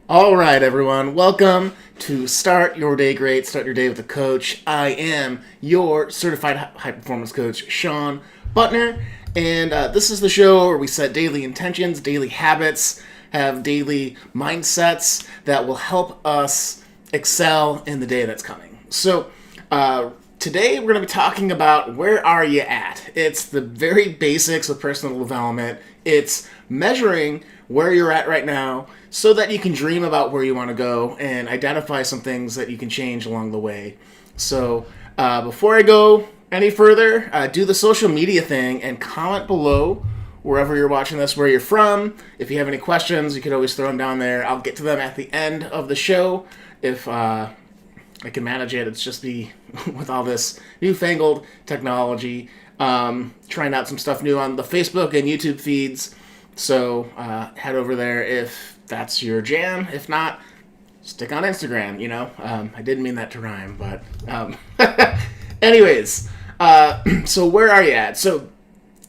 All right, everyone. Welcome to Start Your Day Great, Start Your Day with a Coach. I am your certified high performance coach, Sean Butner. And this is the show where we set daily intentions, daily habits, have daily mindsets that will help us excel in the day that's coming. Today we're going to be talking about where are you at? It's the very basics of personal development. It's measuring where you're at right now so that you can dream about where you want to go and identify some things that you can change along the way. Before I go any further, do the social media thing and comment below wherever you're watching this, where you're from. If you have any questions, you can always throw them down there. I'll get to them at the end of the show if I can manage it. It's just me with all this newfangled technology, trying out some stuff new on the Facebook and YouTube feeds. So head over there if that's your jam. If not, stick on Instagram, I didn't mean that to rhyme, but anyways, so where are you at? So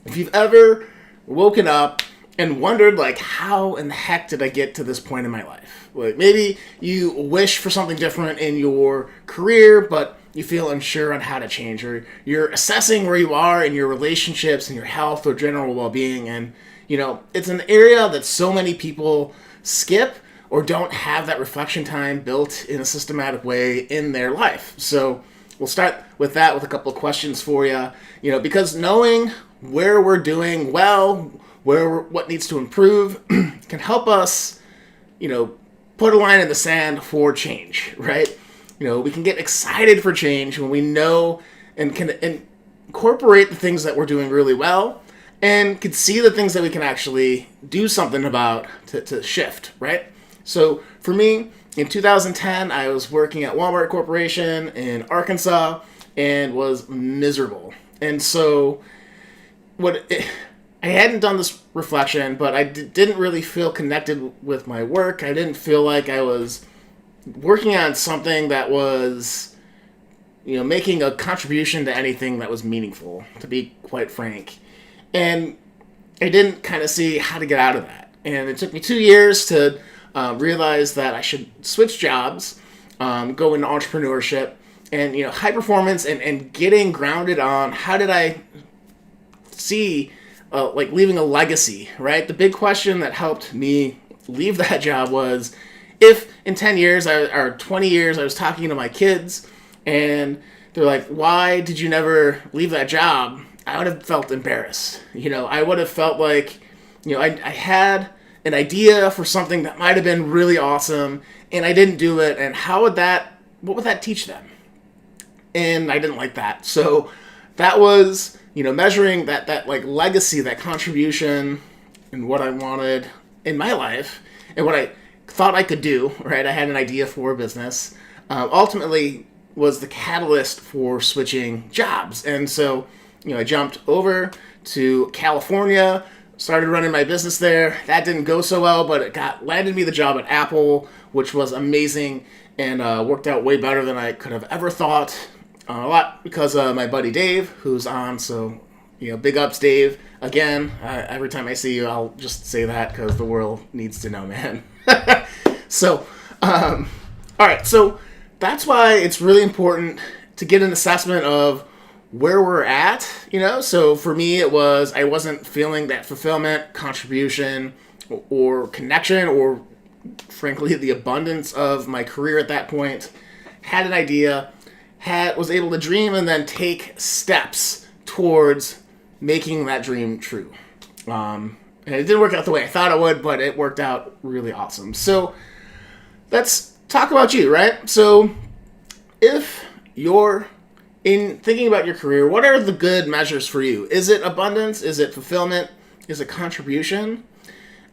if you've ever woken up and wondered, like, how in the heck did I get to this point in my life? Like, maybe you wish for something different in your career, but you feel unsure on how to change, or you're assessing where you are in your relationships and your health or general well-being, and it's an area that so many people skip or don't have that reflection time built in a systematic way in their life. So we'll start with that with a couple of questions for you, because knowing where we're doing well, what needs to improve can help us, put a line in the sand for change, right? We can get excited for change when we know and can incorporate the things that we're doing really well and can see the things that we can actually do something about to shift, right? So for me, in 2010, I was working at Walmart Corporation in Arkansas and was miserable. And so I hadn't done this reflection, but I didn't really feel connected with my work. I didn't feel like I was working on something that was, making a contribution to anything that was meaningful, to be quite frank. And I didn't kind of see how to get out of that. And it took me 2 years to realize that I should switch jobs, go into entrepreneurship, and, high performance and getting grounded on how did I see, leaving a legacy, right? The big question that helped me leave that job was, if in 10 years or 20 years I was talking to my kids and they're like, why did you never leave that job? I would have felt embarrassed. I would have felt like, I had an idea for something that might have been really awesome and I didn't do it. And what would that teach them? And I didn't like that. So that was, measuring that like legacy, that contribution and what I wanted in my life and what I thought I could do, right? I had an idea for a business, ultimately was the catalyst for switching jobs. And so, I jumped over to California, started running my business there. That didn't go so well, but it landed me the job at Apple, which was amazing and worked out way better than I could have ever thought. A lot because of my buddy Dave, who's on. So, big ups, Dave. Again, every time I see you, I'll just say that because the world needs to know, man. So, all right. So that's why it's really important to get an assessment of where we're at, So for me, it was I wasn't feeling that fulfillment, contribution, or connection, or frankly, the abundance of my career at that point. Had an idea, was able to dream and then take steps towards making that dream true. And it didn't work out the way I thought it would, but it worked out really awesome. So let's talk about you, right? So if you're in thinking about your career, what are the good measures for you? Is it abundance? Is it fulfillment? Is it contribution?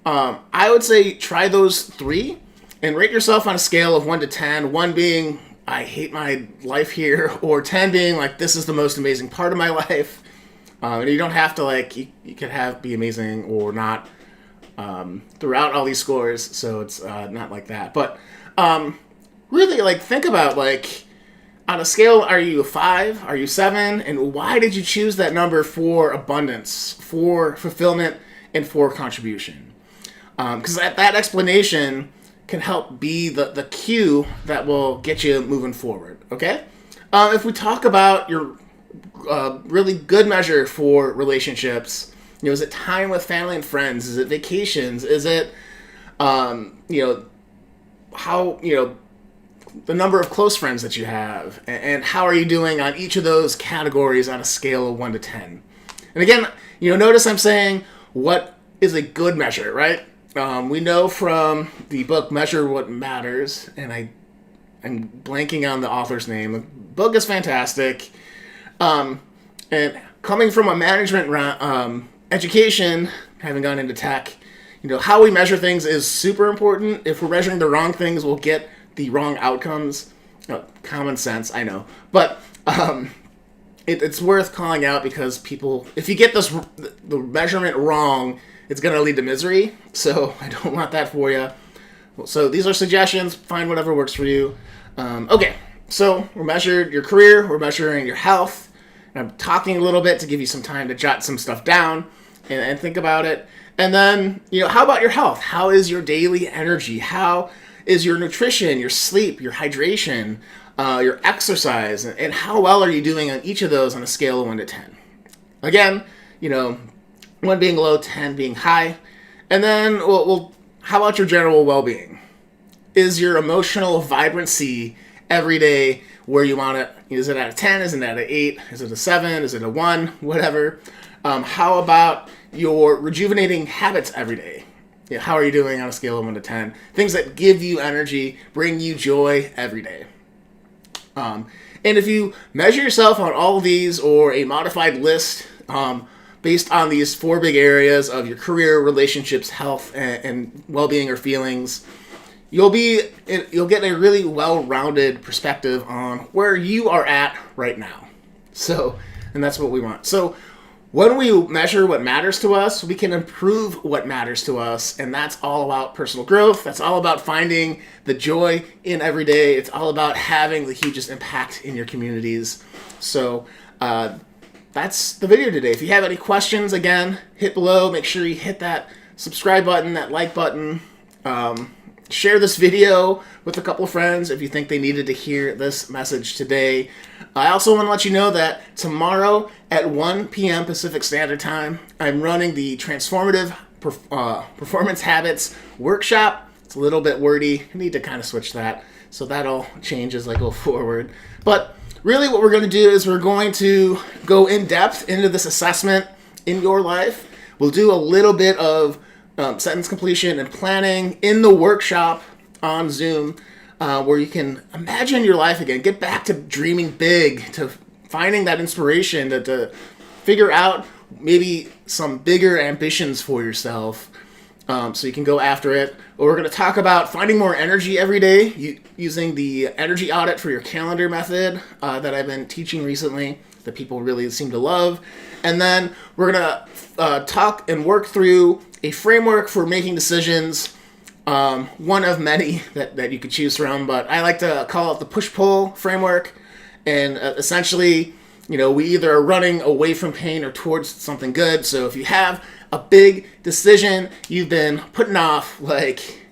I would say try those three and rate yourself on a scale of 1 to 10. 1 being, I hate my life here, or 10 being like, this is the most amazing part of my life. And you don't have to you could be amazing or not throughout all these scores. So it's not like that. But really think about on a scale, are you a 5? Are you 7? And why did you choose that number for abundance, for fulfillment, and for contribution? Because that explanation can help be the cue that will get you moving forward, okay? If we talk about your really good measure for relationships, is it time with family and friends? Is it vacations? Is it, how, the number of close friends that you have, and how are you doing on each of those categories on a scale of 1 to 10? And again, notice I'm saying what is a good measure, right? We know from the book Measure What Matters, and I'm blanking on the author's name. The book is fantastic. And coming from a management education, having gone into tech, how we measure things is super important. If we're measuring the wrong things, we'll get the wrong outcomes. Common sense, I know. But it's worth calling out because people, if you get the measurement wrong, it's going to lead to misery. So I don't want that for you. So these are suggestions. Find whatever works for you. Okay, so we're measured your career. We're measuring your health. And I'm talking a little bit to give you some time to jot some stuff down and think about it. And then, how about your health? How is your daily energy? How is your nutrition, your sleep, your hydration, your exercise, and how well are you doing on each of those on a scale of 1 to 10? Again, 1 being low, 10 being high. And then, well, how about your general well-being? Is your emotional vibrancy every day where you want it? Is it at a 10? Is it at an 8? Is it a 7? Is it a 1? Whatever. How about your rejuvenating habits every day? How are you doing on a scale of 1 to 10? Things that give you energy, bring you joy every day. And if you measure yourself on all of these or a modified list based on these 4 big areas of your career, relationships, health, and well-being or feelings, you'll get a really well-rounded perspective on where you are at right now. So, and that's what we want. So when we measure what matters to us, we can improve what matters to us, and that's all about personal growth. That's all about finding the joy in every day. It's all about having the hugest impact in your communities. So that's the video today. If you have any questions, again, hit below. Make sure you hit that subscribe button, that like button. Share this video with a couple of friends if you think they needed to hear this message today. I also want to let you know that tomorrow at 1 p.m. Pacific Standard Time, I'm running the Transformative Performance Habits Workshop. It's a little bit wordy. I need to kind of switch that, so that'll change as I go forward. But really what we're going to do is we're going to go in depth into this assessment in your life. We'll do a little bit of sentence completion and planning in the workshop on Zoom, where you can imagine your life again, get back to dreaming big, to finding that inspiration, to figure out maybe some bigger ambitions for yourself, so you can go after it. Or we're going to talk about finding more energy every day using the energy audit for your calendar method that I've been teaching recently that people really seem to love. And then we're going to talk and work through a framework for making decisions, one of many that you could choose from, but I like to call it the push-pull framework. And essentially, we either are running away from pain or towards something good. So if you have a big decision you've been putting off, like,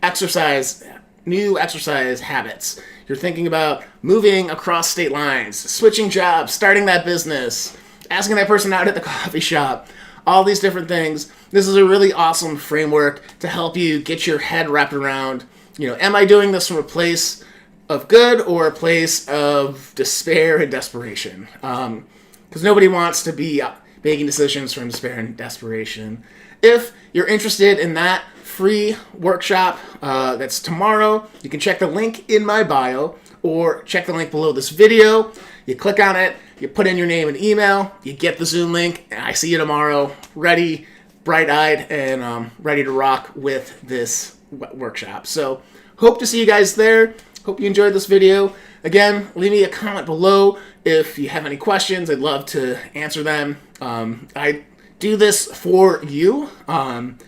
exercise, new exercise habits, you're thinking about moving across state lines, switching jobs, starting that business, asking that person out at the coffee shop, all these different things. This is a really awesome framework to help you get your head wrapped around, am I doing this from a place of good or a place of despair and desperation? Because nobody wants to be making decisions from despair and desperation. If you're interested in that free workshop, that's tomorrow, you can check the link in my bio or check the link below this video. You click on it, you put in your name and email, you get the Zoom link, and I see you tomorrow, ready, bright-eyed, and ready to rock with this workshop. So hope to see you guys there. Hope you enjoyed this video. Again, leave me a comment below if you have any questions. I'd love to answer them. I do this for you, and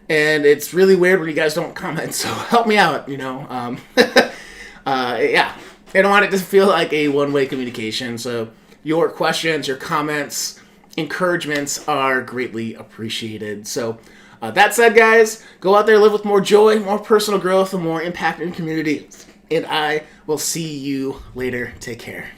it's really weird when you guys don't comment, so help me out, yeah. I don't want it to feel like a one-way communication, so your questions, your comments, encouragements are greatly appreciated. So, that said, guys, go out there, live with more joy, more personal growth, and more impact in community. And I will see you later. Take care.